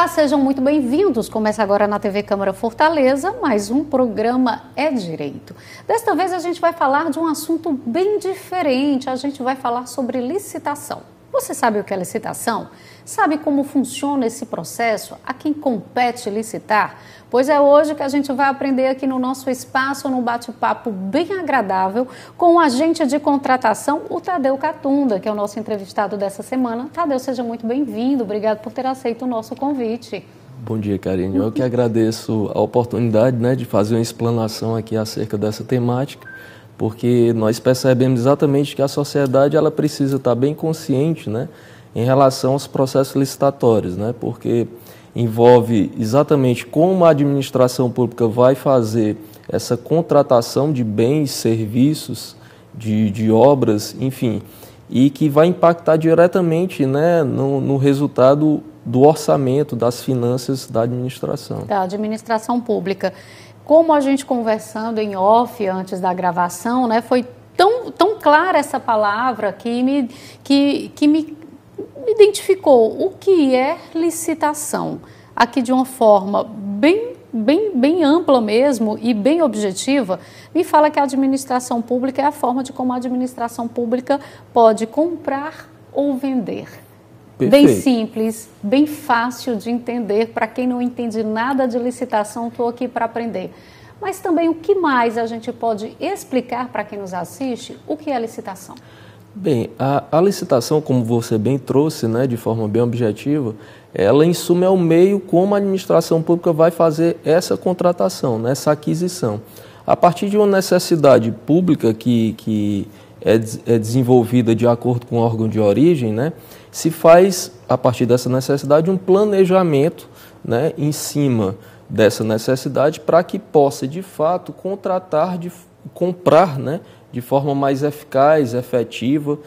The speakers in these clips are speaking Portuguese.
Olá, sejam muito bem-vindos. Começa agora na TV Câmara Fortaleza, mais um programa É Direito. Desta vez a gente vai falar de um assunto bem diferente, a gente vai falar sobre licitação. Você sabe o que é licitação? Sabe como funciona esse processo? A quem compete licitar? Pois é hoje que a gente vai aprender aqui no nosso espaço, num bate-papo bem agradável, com o agente de contratação, o Tadeu Catunda, que é o nosso entrevistado dessa semana. Tadeu, seja muito bem-vindo. Obrigado por ter aceito o nosso convite. Bom dia, Karine. Eu que agradeço a oportunidade, de fazer uma explanação aqui acerca dessa temática, porque nós percebemos exatamente que a sociedade ela precisa estar bem consciente, em relação aos processos licitatórios, porque envolve exatamente como a administração pública vai fazer essa contratação de bens, serviços, de obras, enfim, e que vai impactar diretamente no resultado do orçamento, das finanças da administração. Da administração pública. Como a gente conversando em off antes da gravação, foi tão clara essa palavra que me identificou o que é licitação. Aqui de uma forma bem ampla mesmo e bem objetiva, me fala que a administração pública é a forma de como a administração pública pode comprar ou vender. Perfeito. Bem simples, bem fácil de entender. Para quem não entende nada de licitação, estou aqui para aprender. Mas também o que mais a gente pode explicar para quem nos assiste o que é licitação? Bem, a licitação, como você bem trouxe, de forma bem objetiva, ela em suma é o meio como a administração pública vai fazer essa contratação, essa aquisição. A partir de uma necessidade pública que é desenvolvida de acordo com o órgão de origem, se faz, a partir dessa necessidade, um planejamento em cima dessa necessidade para que possa, de fato, comprar de forma mais eficaz, efetiva,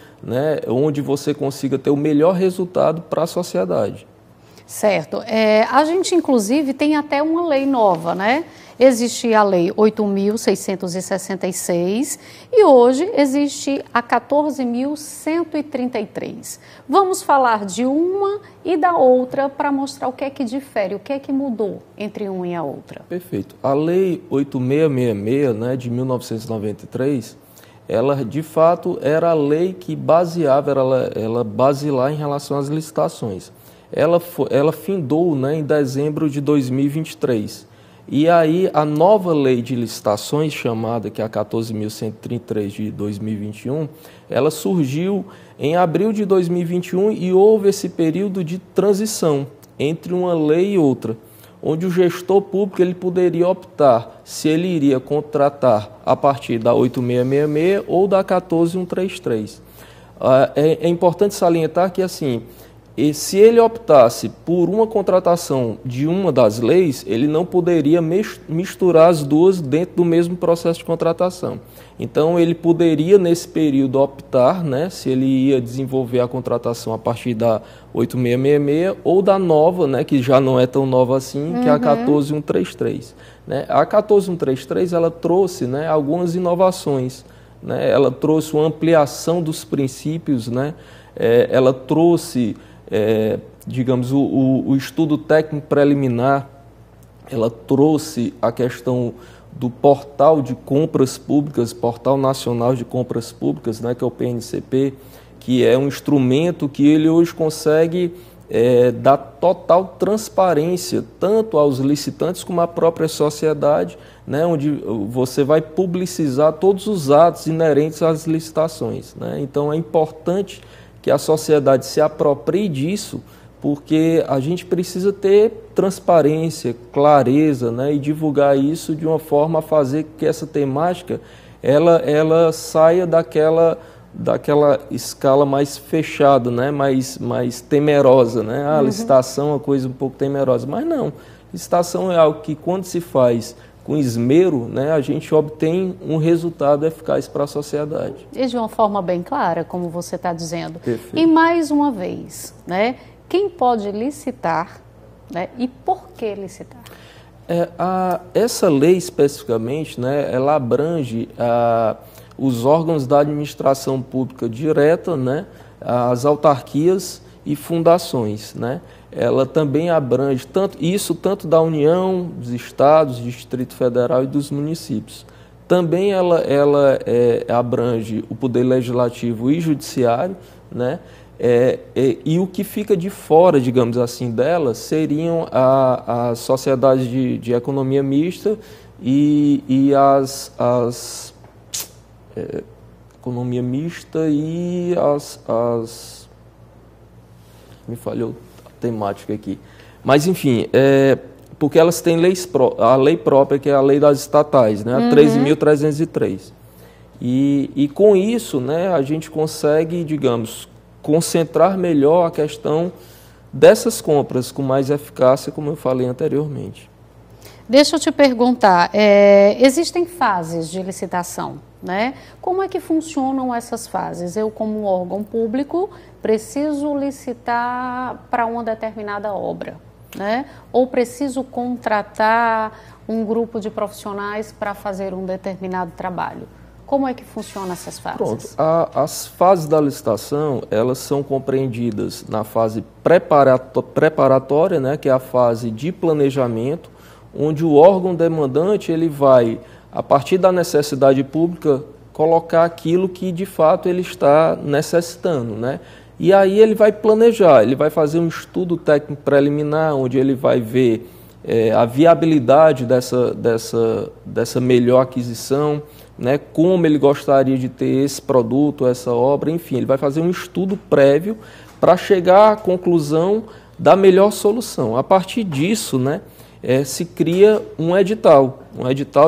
onde você consiga ter o melhor resultado para a sociedade. Certo. A gente, inclusive, tem até uma lei nova, Existe a Lei 8.666 e hoje existe a 14.133. Vamos falar de uma e da outra para mostrar o que é que difere, o que é que mudou entre uma e a outra. Perfeito. A Lei 8666, de 1993, ela, de fato, era a lei que baseava, ela basilar em relação às licitações. Ela findou em dezembro de 2023. E aí a nova lei de licitações, chamada que é a 14.133 de 2021, ela surgiu em abril de 2021 e houve esse período de transição entre uma lei e outra, onde o gestor público ele poderia optar se ele iria contratar a partir da 8666 ou da 14.133. É importante salientar que, assim, e se ele optasse por uma contratação de uma das leis, ele não poderia misturar as duas dentro do mesmo processo de contratação. Então, ele poderia, nesse período, optar se ele ia desenvolver a contratação a partir da 8666 ou da nova, que já não é tão nova assim, que é a 14.133. A 14.133 ela trouxe algumas inovações. Ela trouxe uma ampliação dos princípios, ela trouxe... digamos, o estudo técnico preliminar, ela trouxe a questão do portal de compras públicas, Portal Nacional de Compras Públicas, que é o PNCP, que é um instrumento que ele hoje consegue dar total transparência, tanto aos licitantes como à própria sociedade, onde você vai publicizar todos os atos inerentes às licitações. Então, é importante que a sociedade se aproprie disso, porque a gente precisa ter transparência, clareza, e divulgar isso de uma forma a fazer que essa temática ela saia daquela escala mais fechada, mais temerosa. A licitação é uma coisa um pouco temerosa, mas não. Licitação é algo que, quando se faz com esmero, a gente obtém um resultado eficaz para a sociedade. E de uma forma bem clara, como você está dizendo. Perfeito. E mais uma vez, quem pode licitar, e por que licitar? Essa lei especificamente, ela abrange os órgãos da administração pública direta, as autarquias e fundações, né? Ela também abrange tanto da União, dos estados, do Distrito Federal e dos municípios. Também ela abrange o poder legislativo e judiciário, né? E o que fica de fora, digamos assim, dela seriam as sociedades de economia mista e as economia mista e as me falhou a temática aqui, mas enfim, porque elas têm a lei própria, que é a lei das estatais, né, a 13.303, e com isso, né, a gente consegue, digamos, concentrar melhor a questão dessas compras com mais eficácia, como eu falei anteriormente. Deixa eu te perguntar, existem fases de licitação, né? Como é que funcionam essas fases? Eu, como órgão público, preciso licitar para uma determinada obra, né? Ou preciso contratar um grupo de profissionais para fazer um determinado trabalho? Como é que funcionam essas fases? Pronto, as fases da licitação, elas são compreendidas na fase preparatória, né, que é a fase de planejamento, onde o órgão demandante ele vai, a partir da necessidade pública, colocar aquilo que de fato ele está necessitando, né? E aí ele vai planejar, ele vai fazer um estudo técnico preliminar, onde ele vai ver a viabilidade dessa melhor aquisição, né, como ele gostaria de ter esse produto, essa obra, enfim, ele vai fazer um estudo prévio para chegar à conclusão da melhor solução. A partir disso, né, se cria um edital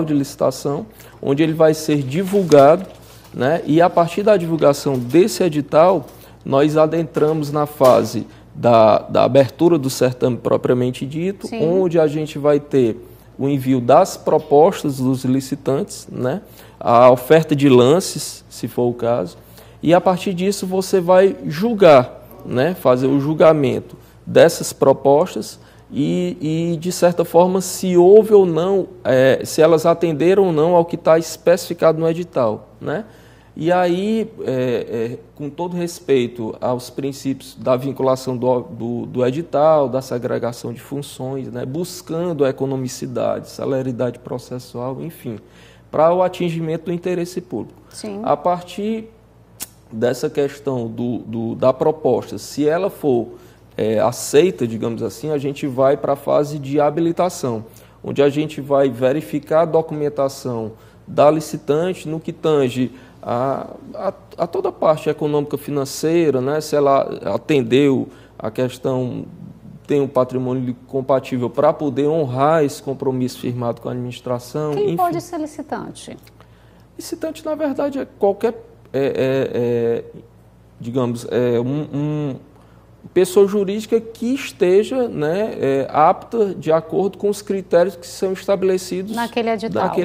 de licitação, onde ele vai ser divulgado, né, e a partir da divulgação desse edital, nós adentramos na fase da abertura do certame propriamente dito, Sim. onde a gente vai ter o envio das propostas dos licitantes, né, a oferta de lances, se for o caso, e a partir disso você vai julgar, né, fazer o julgamento dessas propostas e de certa forma, se houve ou não, se elas atenderam ou não ao que está especificado no edital, né? E aí, com todo respeito aos princípios da vinculação do edital, da segregação de funções, né, buscando a economicidade, celeridade processual, enfim, para o atingimento do interesse público. Sim. A partir dessa questão da proposta, se ela for aceita, digamos assim, a gente vai para a fase de habilitação, onde a gente vai verificar a documentação da licitante no que tange a toda a parte econômica financeira, né, se ela atendeu a questão, tem um patrimônio compatível para poder honrar esse compromisso firmado com a administração. Quem pode ser licitante? Licitante, na verdade, é qualquer, digamos, pessoa jurídica que esteja, né, apta de acordo com os critérios que são estabelecidos naquele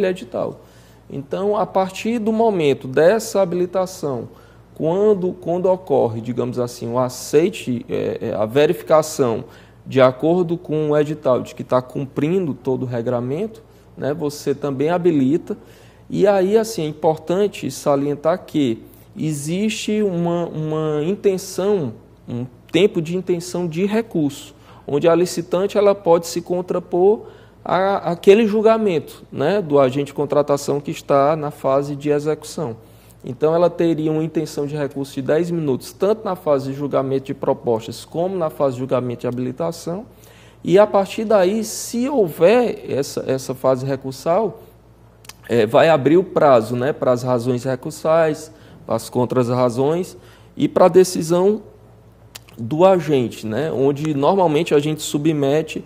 edital. Então, a partir do momento dessa habilitação, quando ocorre, digamos assim, o aceite, a verificação de acordo com o edital de que está cumprindo todo o regramento, né, você também habilita. E aí, assim, é importante salientar que existe uma intenção, um tempo de intenção de recurso, onde a licitante ela pode se contrapor àquele julgamento, né, do agente de contratação que está na fase de execução. Então, ela teria uma intenção de recurso de 10 minutos, tanto na fase de julgamento de propostas, como na fase de julgamento de habilitação. E, a partir daí, se houver essa fase recursal, vai abrir o prazo, né, para as razões recursais, para as contras-razões e para a decisão do agente, né, onde normalmente a gente submete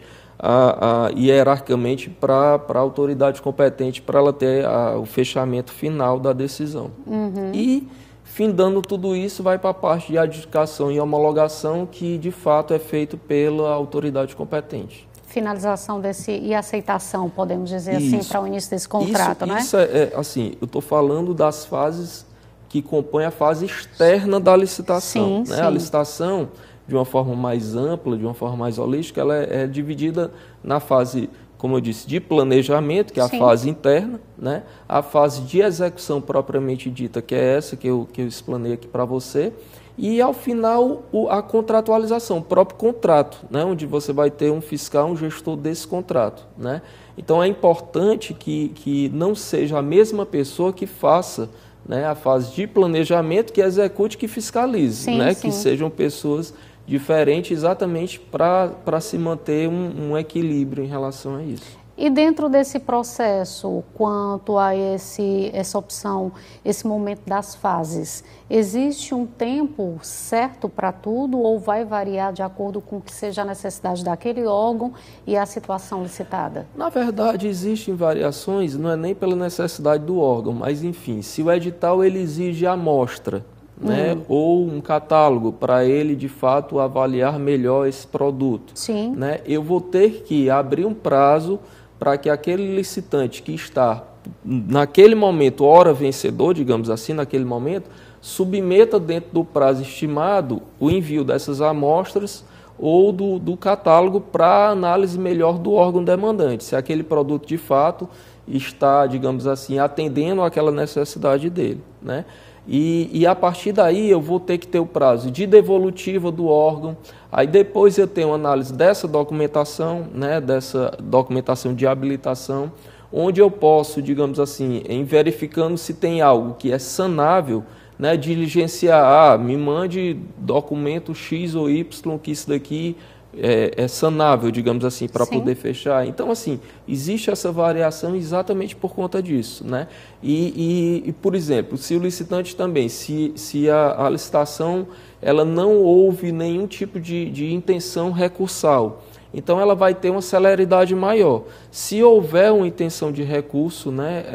hierarquicamente para a autoridade competente para ela ter o fechamento final da decisão. Uhum. E, findando tudo isso, vai para a parte de adjudicação e homologação, que de fato é feito pela autoridade competente. Finalização e aceitação, podemos dizer assim, para o início desse contrato, né? Isso assim, eu estou falando das fases que compõem a fase externa da licitação. Sim, né? Sim. A licitação, de uma forma mais ampla, de uma forma mais holística, ela é dividida na fase, como eu disse, de planejamento, que é a Sim. fase interna, né? A fase de execução propriamente dita, que é essa que eu explanei aqui para você, E, ao final, a contratualização, o próprio contrato, né, onde você vai ter um fiscal, um gestor desse contrato, né? Então, é importante que não seja a mesma pessoa que faça, né, a fase de planejamento, que execute, que fiscalize, sim, né? Sim. Que sejam pessoas diferentes, exatamente para se manter um equilíbrio em relação a isso. E dentro desse processo, quanto a essa opção, esse momento das fases, existe um tempo certo para tudo ou vai variar de acordo com o que seja a necessidade daquele órgão e a situação licitada? Na verdade, existem variações, não é nem pela necessidade do órgão, mas, enfim, se o edital ele exige amostra, né, ou um catálogo para ele, de fato, avaliar melhor esse produto, sim, né, eu vou ter que abrir um prazo para que aquele licitante que está, naquele momento, hora vencedor, digamos assim, naquele momento, submeta dentro do prazo estimado o envio dessas amostras ou do catálogo para análise melhor do órgão demandante, se aquele produto, de fato, está, digamos assim, atendendo àquela necessidade dele, né? E a partir daí eu vou ter que ter o prazo de devolutiva do órgão, aí depois eu tenho uma análise dessa documentação, né, dessa documentação de habilitação, onde eu posso, digamos assim, em verificando se tem algo que é sanável, né, diligenciar, me mande documento X ou Y, que isso daqui é sanável, digamos assim, para poder fechar. Então, assim, existe essa variação exatamente por conta disso, né? E por exemplo, se o licitante também, se a licitação ela não houve nenhum tipo de intenção recursal, então ela vai ter uma celeridade maior. Se houver uma intenção de recurso, né,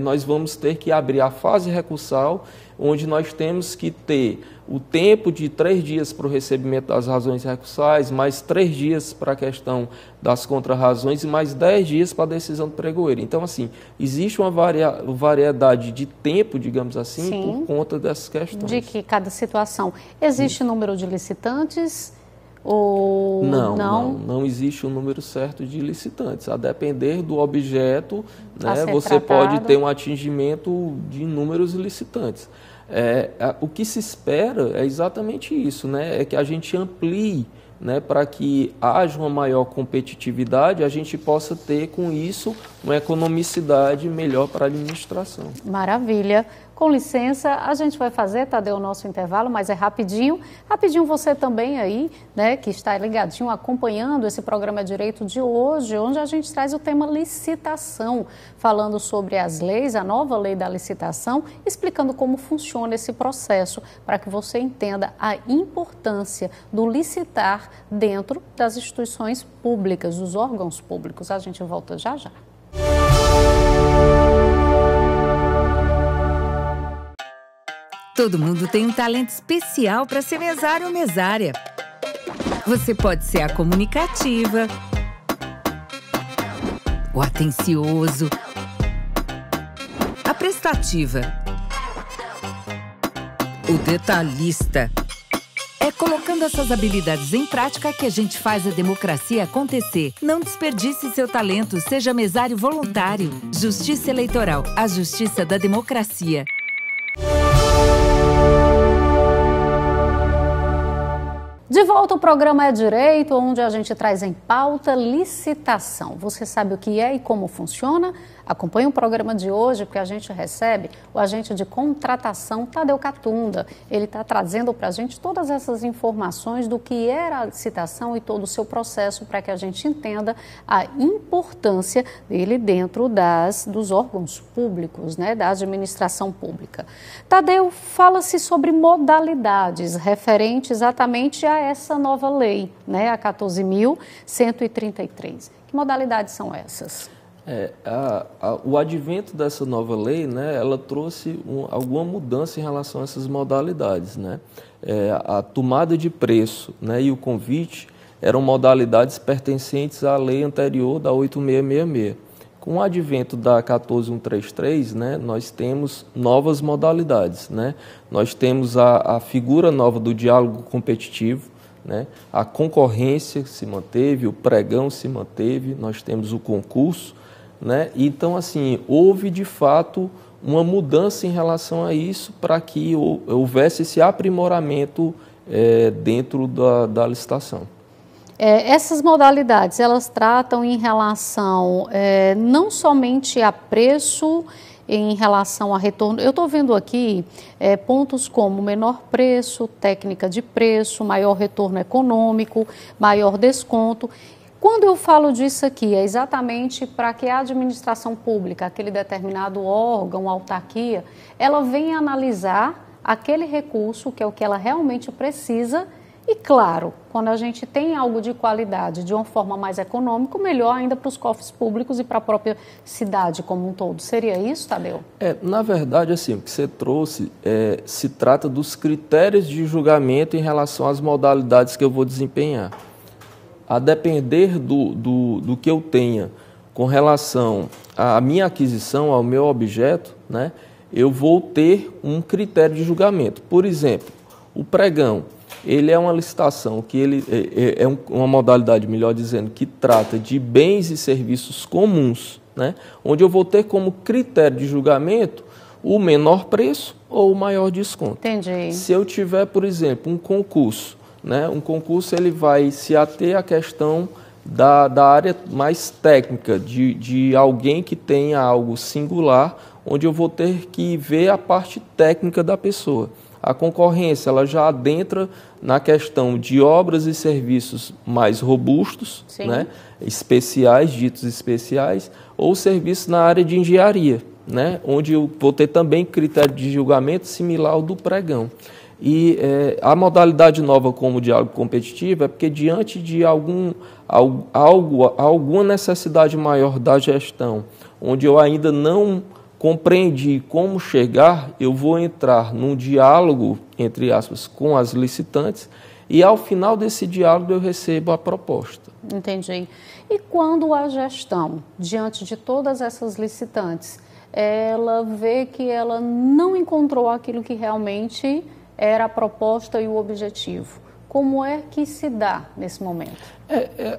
nós vamos ter que abrir a fase recursal, onde nós temos que ter o tempo de 3 dias para o recebimento das razões recursais, mais 3 dias para a questão das contrarrazões e mais 10 dias para a decisão do pregoeiro. Então, assim, existe uma variedade de tempo, digamos assim, por conta dessas questões. De que cada situação. Existe número de licitantes? Ou não existe um número certo de licitantes. A depender do objeto, né, você tratado. pode ter um atingimento de inúmeros licitantes. O que se espera é exatamente isso, né, é que a gente amplie, né, para que haja uma maior competitividade, a gente possa ter com isso uma economicidade melhor para a administração. Maravilha. Com licença, a gente vai fazer, Tadeu, o nosso intervalo, mas é rapidinho. Rapidinho você também aí, né, que está ligadinho, acompanhando esse programa Direito de hoje, onde a gente traz o tema licitação, falando sobre as leis, a nova lei da licitação, explicando como funciona esse processo, para que você entenda a importância do licitar dentro das instituições públicas, dos órgãos públicos. A gente volta já já. Todo mundo tem um talento especial para ser mesário ou mesária. Você pode ser a comunicativa, o atencioso, a prestativa, o detalhista. É colocando essas habilidades em prática que a gente faz a democracia acontecer. Não desperdice seu talento, seja mesário voluntário. Justiça Eleitoral, a justiça da democracia. De volta ao programa É Direito, onde a gente traz em pauta licitação. Você sabe o que é e como funciona? Acompanhe o programa de hoje, porque a gente recebe o agente de contratação, Tadeu Catunda. Ele está trazendo para a gente todas essas informações do que era a licitação e todo o seu processo, para que a gente entenda a importância dele dentro dos órgãos públicos, né, da administração pública. Tadeu, fala-se sobre modalidades referentes exatamente a essa nova lei, né, a 14.133. Que modalidades são essas? O advento dessa nova lei, né, ela trouxe alguma mudança em relação a essas modalidades, né? A tomada de preço, né, e o convite eram modalidades pertencentes à lei anterior da 8666. Com o advento da 14.133, né, nós temos novas modalidades, né? Nós temos a figura nova do diálogo competitivo, né? A concorrência se manteve, o pregão se manteve, nós temos o concurso, né? Então, assim, houve de fato uma mudança em relação a isso para que houvesse esse aprimoramento dentro da licitação. Essas modalidades, elas tratam em relação não somente a preço, em relação a retorno. Eu estou vendo aqui pontos como menor preço, técnica de preço, maior retorno econômico, maior desconto. Quando eu falo disso aqui, é exatamente para que a administração pública, aquele determinado órgão, autarquia, ela venha analisar aquele recurso, que é o que ela realmente precisa. E claro, quando a gente tem algo de qualidade, de uma forma mais econômica, melhor ainda para os cofres públicos e para a própria cidade como um todo. Seria isso, Tadeu? Na verdade, assim, o que você trouxe se trata dos critérios de julgamento em relação às modalidades que eu vou desempenhar. A depender do que eu tenha com relação à minha aquisição, ao meu objeto, né, eu vou ter um critério de julgamento. Por exemplo, o pregão. Ele é uma licitação que uma modalidade, melhor dizendo, que trata de bens e serviços comuns, né? Onde eu vou ter como critério de julgamento o menor preço ou o maior desconto. Entendi. Se eu tiver, por exemplo, um concurso, né? Um concurso ele vai se ater à questão da área mais técnica, de alguém que tenha algo singular, onde eu vou ter que ver a parte técnica da pessoa. A concorrência ela já adentra na questão de obras e serviços mais robustos, né, especiais, ditos especiais, ou serviços na área de engenharia, né, onde eu vou ter também critério de julgamento similar ao do pregão. E a modalidade nova como diálogo competitivo é porque diante de alguma necessidade maior da gestão, onde eu ainda não compreendi como chegar, eu vou entrar num diálogo, entre aspas, com as licitantes e ao final desse diálogo eu recebo a proposta. Entendi. E quando a gestão, diante de todas essas licitantes, ela vê que ela não encontrou aquilo que realmente era a proposta e o objetivo, como é que se dá nesse momento?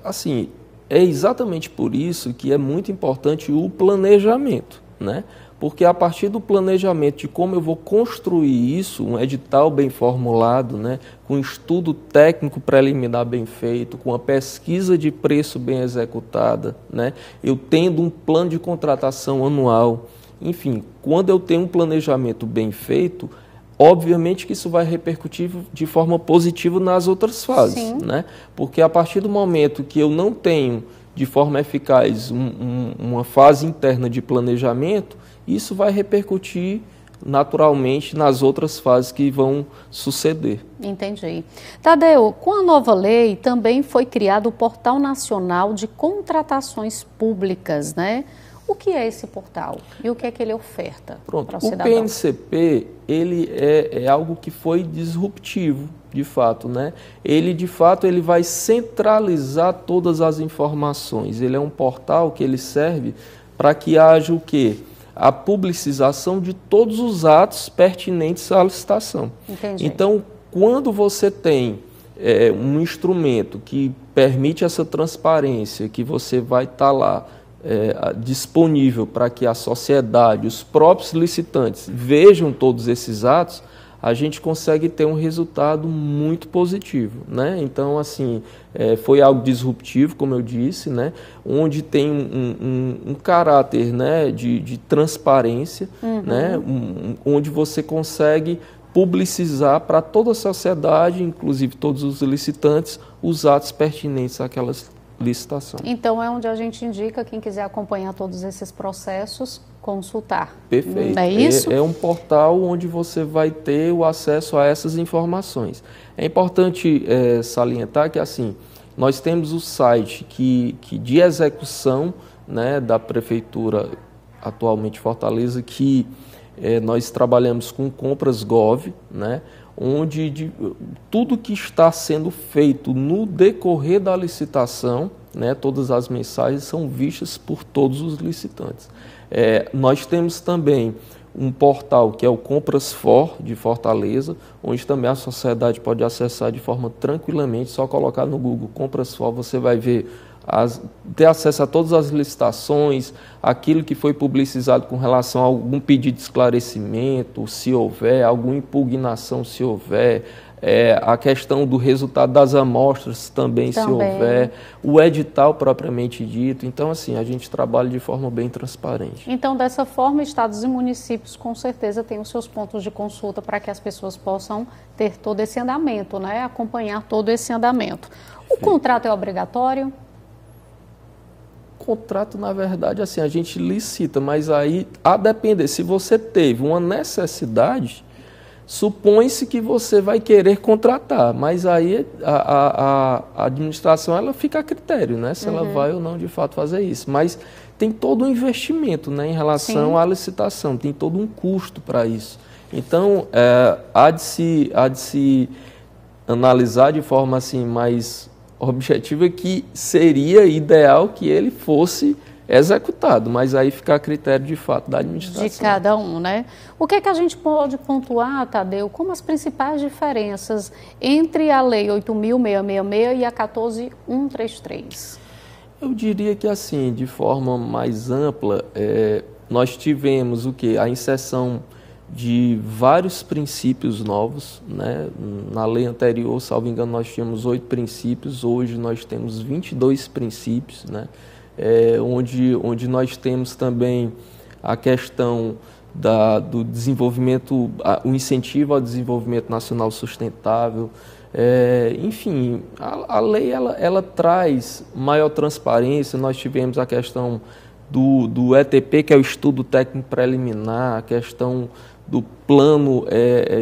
Assim, é exatamente por isso que é muito importante o planejamento, né? Porque a partir do planejamento de como eu vou construir isso, um edital bem formulado, né, com um estudo técnico preliminar bem feito, com a pesquisa de preço bem executada, né, eu tendo um plano de contratação anual, enfim, quando eu tenho um planejamento bem feito, obviamente que isso vai repercutir de forma positiva nas outras fases, né? Porque a partir do momento que eu não tenho de forma eficaz uma fase interna de planejamento, isso vai repercutir naturalmente nas outras fases que vão suceder. Entendi. Tadeu, com a nova lei também foi criado o Portal Nacional de Contratações Públicas, né? O que é esse portal e o que é que ele oferta para o cidadão? O PNCP, ele é algo que foi disruptivo, de fato, né? Ele vai centralizar todas as informações. Ele é um portal que ele serve para que haja o quê? A publicização de todos os atos pertinentes à licitação. Entendi. Então, quando você tem um instrumento que permite essa transparência, que você vai estar lá disponível para que a sociedade, os próprios licitantes vejam todos esses atos, a gente consegue ter um resultado muito positivo, né? Então, assim, foi algo disruptivo, como eu disse, né? Onde tem um caráter, né, de transparência, né? Onde você consegue publicizar para toda a sociedade, inclusive todos os licitantes, os atos pertinentes àquelas licitações. Então, é onde a gente indica, quem quiser acompanhar todos esses processos, consultar. Perfeito. Não é isso? É um portal onde você vai ter o acesso a essas informações. É importante salientar que, assim, nós temos o site que de execução, né, da Prefeitura, atualmente Fortaleza, que nós trabalhamos com Compras Gov, né, onde tudo que está sendo feito no decorrer da licitação, né, todas as mensagens são vistas por todos os licitantes. Nós temos também um portal que é o Compras For, de Fortaleza, onde também a sociedade pode acessar de forma tranquilamente, só colocar no Google Compras For, você vai ver ter acesso a todas as licitações, aquilo que foi publicizado com relação a algum pedido de esclarecimento, se houver, alguma impugnação, se houver, a questão do resultado das amostras também, se houver, o edital propriamente dito. Então, assim, a gente trabalha de forma bem transparente. Então, dessa forma, estados e municípios com certeza têm os seus pontos de consulta para que as pessoas possam ter todo esse andamento, né? Acompanhar todo esse andamento. O contrato é obrigatório? Contrato, na verdade, assim, a gente licita, mas aí, a depender, se você teve uma necessidade, supõe-se que você vai querer contratar, mas aí a administração ela fica a critério, né? Se ela vai ou não de fato fazer isso. Mas tem todo um investimento, né, em relação à licitação, tem todo um custo para isso. Então, há de se analisar de forma assim, mais objetiva que seria ideal que ele fosse executado, mas aí fica a critério de fato da administração. De cada um, né? O que é que a gente pode pontuar, Tadeu, como as principais diferenças entre a Lei 8.666 e a 14.133? Eu diria que assim, de forma mais ampla, nós tivemos o quê? A inserção de vários princípios novos, né? Na lei anterior, salvo engano, nós tínhamos 8 princípios, hoje nós temos 22 princípios, né? Onde nós temos também a questão do desenvolvimento, o incentivo ao desenvolvimento nacional sustentável. Enfim, a lei ela traz maior transparência. Nós tivemos a questão do ETP, que é o estudo técnico preliminar, a questão do plano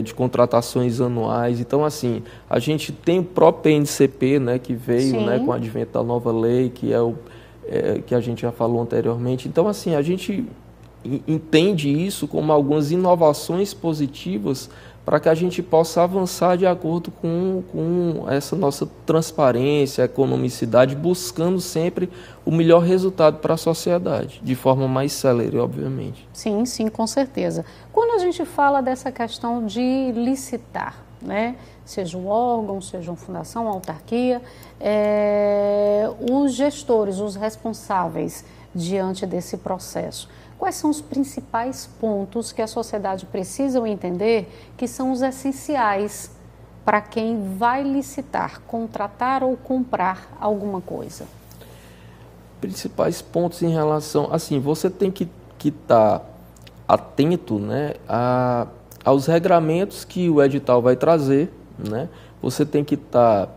de contratações anuais. Então, assim, a gente tem o próprio PNCP, né, que veio, né, com o advento da nova lei, que é que a gente já falou anteriormente. Então, assim, a gente entende isso como algumas inovações positivas para que a gente possa avançar de acordo com essa nossa transparência, economicidade, buscando sempre o melhor resultado para a sociedade, de forma mais célere, obviamente. Sim, sim, com certeza. Quando a gente fala dessa questão de licitar, né? Seja um órgão, seja uma fundação, uma autarquia, os gestores, os responsáveis diante desse processo, quais são os principais pontos que a sociedade precisa entender que são os essenciais para quem vai licitar, contratar ou comprar alguma coisa? Principais pontos em relação... Assim, você tem que estar atento, né, aos regramentos que o edital vai trazer, né? Você tem que estar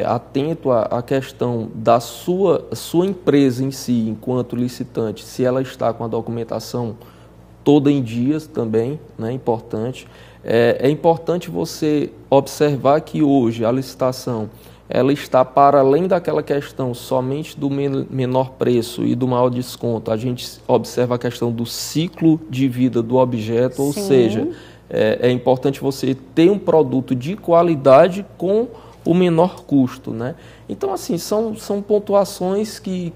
atento à questão da sua empresa em si, enquanto licitante, se ela está com a documentação toda em dias também, né? Importante. É importante você observar que hoje a licitação ela está para além daquela questão somente do menor preço e do maior desconto. A gente observa a questão do ciclo de vida do objeto, ou seja, é importante você ter um produto de qualidade com o menor custo, né? Então, assim, são pontuações que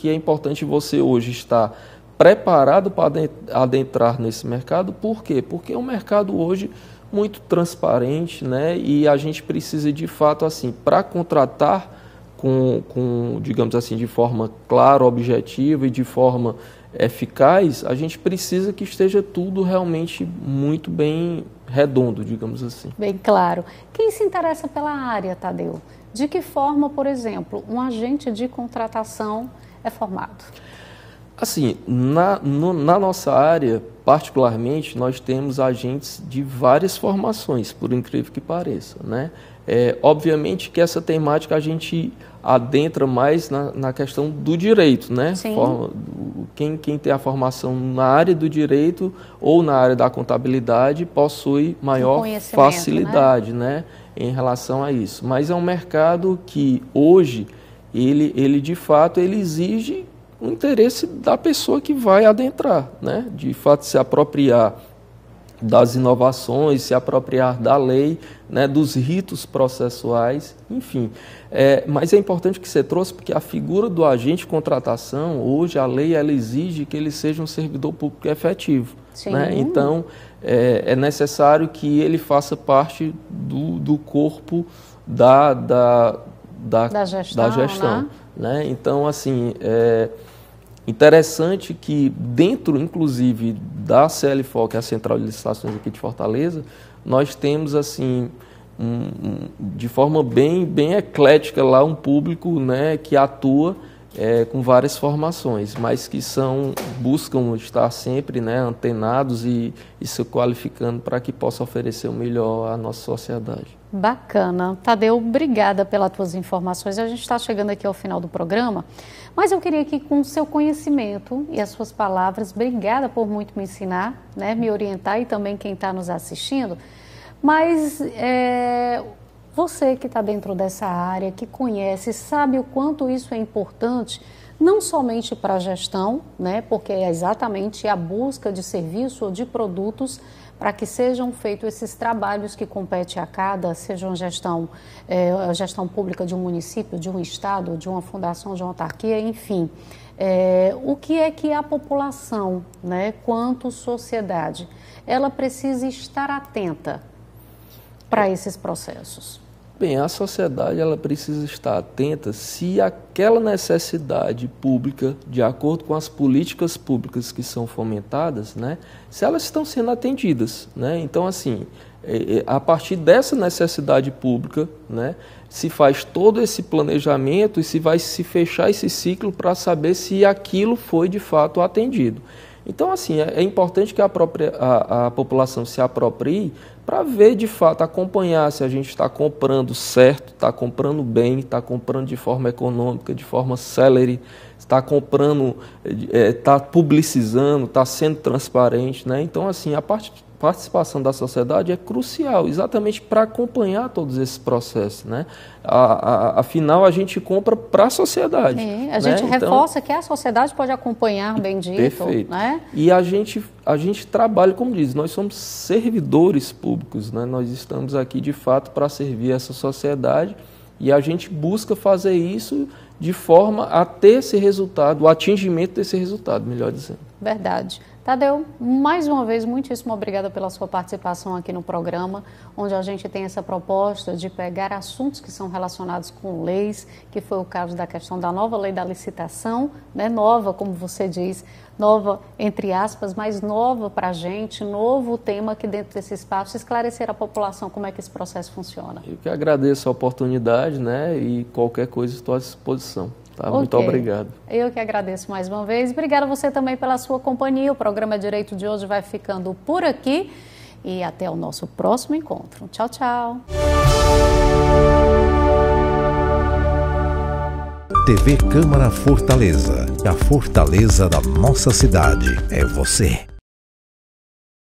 é importante você hoje estar preparado para adentrar nesse mercado. Por quê? Porque é um mercado hoje muito transparente, né? E a gente precisa, de fato, assim, para contratar digamos assim, de forma clara, objetiva e de forma eficaz, a gente precisa que esteja tudo realmente muito bem redondo, digamos assim. Bem claro. Quem se interessa pela área, Tadeu? De que forma, por exemplo, um agente de contratação é formado? Assim, na nossa área, particularmente, nós temos agentes de várias formações, por incrível que pareça, né? Obviamente que essa temática a gente adentra mais na questão do direito, né? Quem tem a formação na área do direito ou na área da contabilidade possui maior facilidade, né? Em relação a isso. Mas é um mercado que hoje, ele de fato, ele exige o interesse da pessoa que vai adentrar, né? De fato, se apropriar das inovações, se apropriar da lei, né? Dos ritos processuais, enfim. Mas é importante que você trouxe, porque a figura do agente de contratação, hoje a lei ela exige que ele seja um servidor público efetivo. Né? Então, é necessário que ele faça parte do corpo da gestão. Né? né? Então, assim, é interessante que dentro, inclusive, da CLFO, que é a Central de Licitações aqui de Fortaleza, nós temos, assim, de forma bem eclética lá um público, né, que atua com várias formações, mas que buscam estar sempre, né, antenados e se qualificando para que possa oferecer o melhor à nossa sociedade. Bacana. Tadeu, obrigada pelas tuas informações. A gente está chegando aqui ao final do programa, mas eu queria que, com o seu conhecimento e as suas palavras, obrigada por muito me ensinar, né, me orientar, e também quem está nos assistindo, mas você que está dentro dessa área, que conhece, sabe o quanto isso é importante, não somente para a gestão, né, porque é exatamente a busca de serviço ou de produtos para que sejam feitos esses trabalhos que competem a cada, seja a gestão pública de um município, de um estado, de uma fundação, de uma autarquia, enfim. O que é que a população, né, quanto sociedade, ela precisa estar atenta para esses processos? Bem, a sociedade ela precisa estar atenta se aquela necessidade pública, de acordo com as políticas públicas que são fomentadas, né, se elas estão sendo atendidas, né? Então, assim, a partir dessa necessidade pública, né, se faz todo esse planejamento e se vai se fechar esse ciclo para saber se aquilo foi de fato atendido. Então, assim, é importante que a população se aproprie para ver, de fato, acompanhar se a gente está comprando certo, está comprando bem, está comprando de forma econômica, de forma célere, está comprando, está publicizando, está sendo transparente, né? Então, assim, a participação da sociedade é crucial, exatamente para acompanhar todos esses processos, né? Afinal, a gente compra para a sociedade. A gente reforça que a sociedade pode acompanhar, bem dito. Perfeito. Né? E a gente trabalha, como diz, nós somos servidores públicos, né? Nós estamos aqui, de fato, para servir essa sociedade e a gente busca fazer isso de forma a ter esse resultado, o atingimento desse resultado, melhor dizendo. Verdade. Tadeu, mais uma vez, muitíssimo obrigada pela sua participação aqui no programa, onde a gente tem essa proposta de pegar assuntos que são relacionados com leis, que foi o caso da questão da nova lei da licitação, né? Nova, como você diz, nova entre aspas, mas nova para a gente, novo tema aqui dentro desse espaço, esclarecer à população como é que esse processo funciona. Eu que agradeço a oportunidade, né? E qualquer coisa estou à disposição. Tá, okay. Muito obrigado. Eu que agradeço mais uma vez. Obrigada a você também pela sua companhia. O programa Direito de hoje vai ficando por aqui e até o nosso próximo encontro. Tchau, tchau. TV Câmara Fortaleza. A fortaleza da nossa cidade é você.